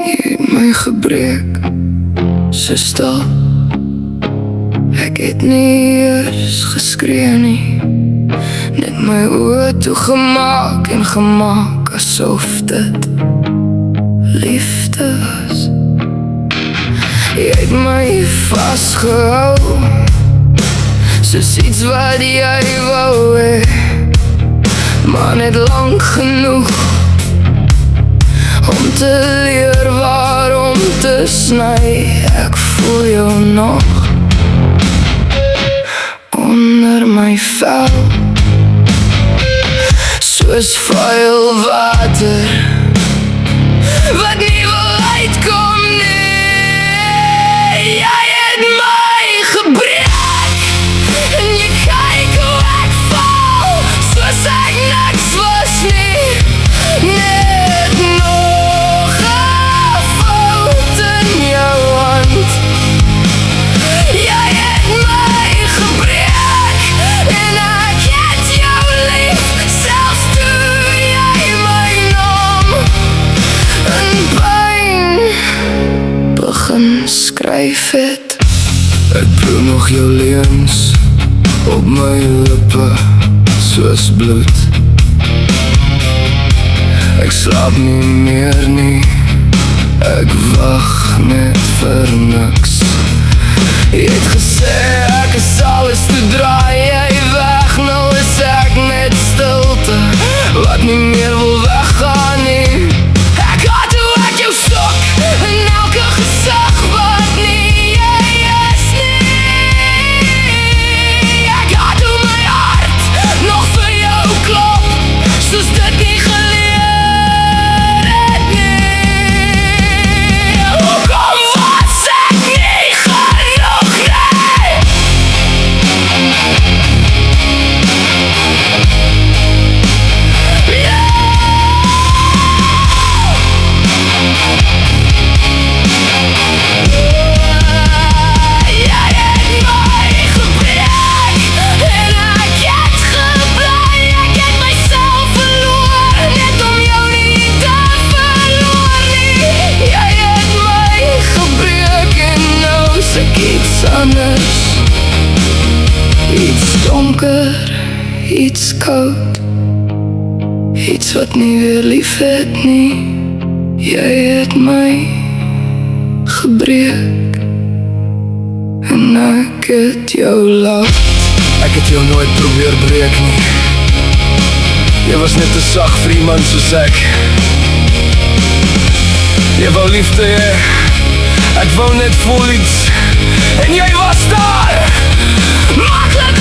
Jy het my gebreek, so stil. Ek het nie eers geskree nie, net my oë toegemaak en gemaak asof dit liefde was. Jy het my vastgehou, soos iets wat jy wou hê, maar net lang genoeg om te leer waarom te sny. Ek voel jou nog onder my vel, soos vuil water wat nie wil uitkom nie. Jy het my gebreek en jy kyk hoe ek val, soos ek niks was nie, net nog 'n fout in jou hand. Jy het my gebreek en ek het jou lief, selfs toe jy my naam in pyn begin skryf het. Ek proe nog jou leuns op my lippe, soos bloed. Ek slaap nie meer nie, ek wag net vir niks. Jy het gesê ek is alles, toe draai jy weg. Nou is ek net stilte wat nie meer wil weggaan nie. Ek haat hoe ek jou sok in elke gesig wat nie jy is nie. Ek haat hoe my hart nog vir jou klop, soos dit nie geleer het nie. Hoekom was ek nie genoeg nie? Iets donker, iets koud, iets wat nie weer lief het nie. Jy het my gebreek en ek het jou laat. Ek het jou nooit probeer breek nie, jy was net te sag vir iemand soos ek. Jy wou liefde hê, ek wou net voel iets, en jy was daar, maklik